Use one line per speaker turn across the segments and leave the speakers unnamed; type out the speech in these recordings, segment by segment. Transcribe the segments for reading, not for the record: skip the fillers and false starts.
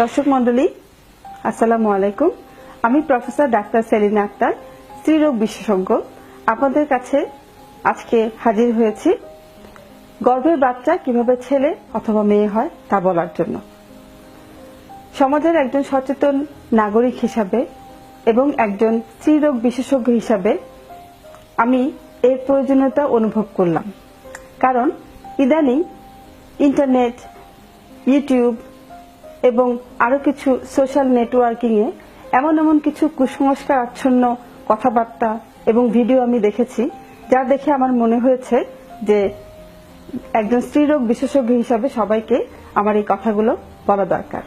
দর্শক মণ্ডলী, আসসালামু আলাইকুম। আমি প্রফেসর ডাক্তার সেলিনা আক্তার, স্ত্রীরোগ বিশেষজ্ঞ, আপনাদের কাছে আজকে হাজির হয়েছি গর্ভের বাচ্চা কিভাবে ছেলে অথবা মেয়ে হয় তা বলার জন্য। সমাজের একজন সচেতন নাগরিক হিসাবে এবং একজন স্ত্রীরোগ বিশেষজ্ঞ হিসাবে আমি এর প্রয়োজনীয়তা অনুভব করলাম। কারণ ইদানিং ইন্টারনেট, ইউটিউব এবং আরো কিছু সোশ্যাল নেটওয়ার্কিং এ এমন কিছু কুসংস্কার আচ্ছন্ন কথাবার্তা এবং ভিডিও আমি দেখেছি, যা দেখে আমার মনে হয়েছে যে একজন স্ত্রীরোগ বিশেষজ্ঞ হিসাবে সবাইকে আমার এই কথাগুলো বলা দরকার।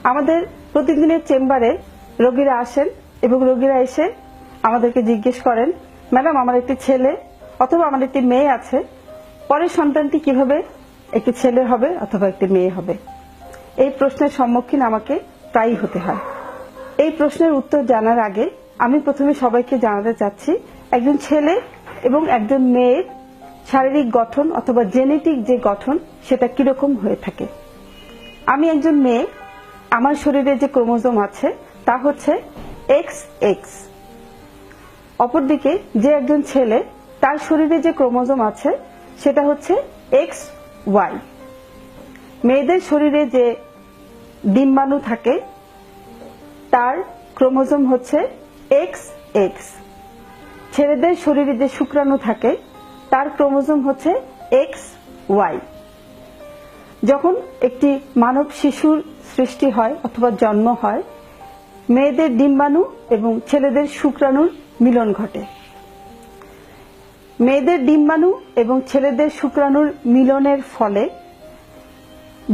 আমাদের প্রতিদিনের চেম্বারে রোগীরা আসেন এবং রোগীরা এসে আমাদেরকে জিজ্ঞেস করেন, ম্যাডাম আমার একটি ছেলে অথবা আমার একটি মেয়ে আছে, পরের সন্তানটি কিভাবে একটি ছেলে হবে অথবা একটি মেয়ে হবে? এই প্রশ্নের সম্মুখীন আমাকে প্রায়ই হতে হয়। এই প্রশ্নের উত্তর জানার আগে আমি প্রথমে সবাইকে জানাতে চাচ্ছি একজন ছেলে এবং একজন মেয়ের শারীরিক গঠন অথবা জেনেটিক যে গঠন সেটা কিরকম হয়ে থাকে। আমি একজন মেয়ে, আমার শরীরে যে ক্রোমোজোম আছে তা হচ্ছে XX। অপরদিকে যে একজন ছেলে, তার শরীরে যে ক্রোমোজোম আছে সেটা হচ্ছে XY। মেয়েদের শরীরে যে ডিম্বাণু থাকে তার ক্রোমোজোম হচ্ছে XX। ছেলেদের শরীরে যে শুক্রাণু থাকে তার ক্রোমোজোম হচ্ছে XY। যখন একটি মানব শিশুর সৃষ্টি হয় অথবা জন্ম হয়, মেয়েদের ডিম্বাণু এবং ছেলেদের শুক্রাণুর মিলন ঘটে। মেয়েদের ডিম্বাণু এবং ছেলেদের শুক্রাণুর মিলনের ফলে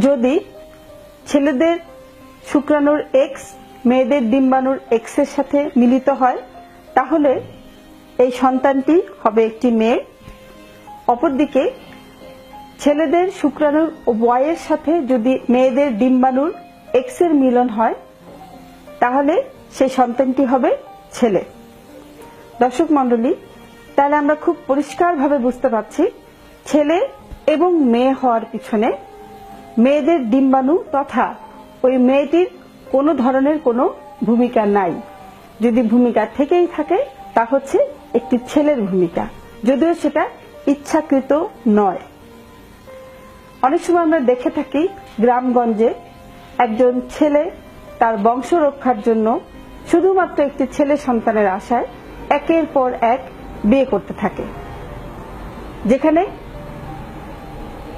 যদি ছেলেদের শুক্রাণুর X মেয়েদের ডিম্বাণুর X এর সাথে মিলিত হয়, তাহলে এই সন্তানটি হবে একটি মেয়ে। অপরদিকে ছেলেদের শুক্রাণুর Y এর সাথে যদি মেয়েদের ডিম্বাণুর X এর মিলন হয়, তাহলে সেই সন্তানটি হবে ছেলে। দর্শক মণ্ডলী, তাহলে আমরা খুব পরিষ্কারভাবে বুঝতে পারছি ছেলে এবং মেয়ে হওয়ার পিছনে মেয়েদের ডিম্বাণু তথা ওই মেয়েটির কোনো ধরনের কোনো ভূমিকা নাই। যদি ভূমিকা থেকেই থাকে তা হচ্ছে একটি ছেলের ভূমিকা, যদিও সেটা ইচ্ছাকৃত নয়। অনেক সময় আমরা দেখে থাকি গ্রামগঞ্জে একজন ছেলে তার বংশ রক্ষার জন্য শুধুমাত্র একটি ছেলে সন্তানের আশায় একের পর এক বিয়ে করতে থাকে, যেখানে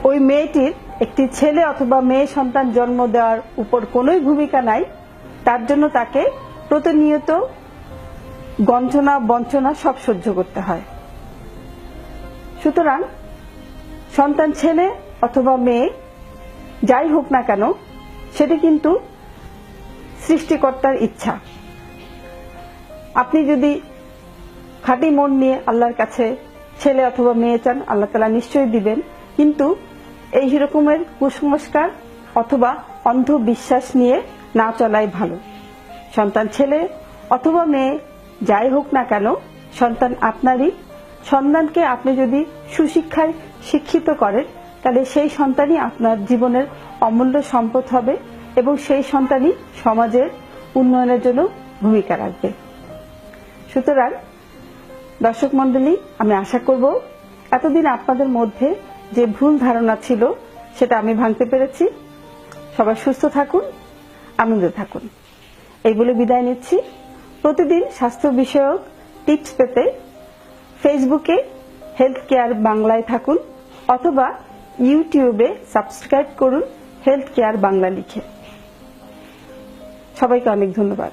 ওই মেয়েটির একটি ছেলে অথবা মেয়ে সন্তান জন্ম দেওয়ার উপর কোনোই ভূমিকা নাই। তার জন্য তাকে প্রতিনিয়ত গঞ্জনা বঞ্চনা সব সহ্য করতে হয়। সুতরাং সন্তান ছেলে অথবা মেয়ে যাই হোক না কেন, সেটি কিন্তু সৃষ্টিকর্তার ইচ্ছা। আপনি যদি খাঁটি মন নিয়ে আল্লাহর কাছে ছেলে অথবা মেয়ে চান, আল্লাহ তাআলা নিশ্চয়ই দিবেন। কিন্তু এই রকমের কুসংস্কার অথবা অন্ধবিশ্বাস নিয়ে না চলাই ভালো। সন্তান ছেলে অথবা মেয়ে যাই হোক না কেন, সন্তান আপনারই। সন্তানকে আপনি যদি সুশিক্ষায় শিক্ষিত করেন, তাহলে সেই সন্তানই আপনার জীবনের অমূল্য সম্পদ হবে এবং সেই সন্তানই সমাজের উন্নয়নের জন্য ভূমিকা রাখবে। সুতরাং দর্শক মণ্ডলী, আমি আশা করব এতদিন আপনাদের মধ্যে যে ভুল ধারণা ছিল সেটা আমি ভাঙতে পেরেছি। সবাই সুস্থ থাকুন, আনন্দে থাকুন, এই বলে বিদায় নিচ্ছি। প্রতিদিন স্বাস্থ্য বিষয়ক টিপস পেতে ফেসবুকে হেলথ কেয়ার বাংলায় থাকুন অথবা ইউটিউবে সাবস্ক্রাইব করুন হেলথ কেয়ার বাংলা লিখে। সবাইকে অনেক ধন্যবাদ।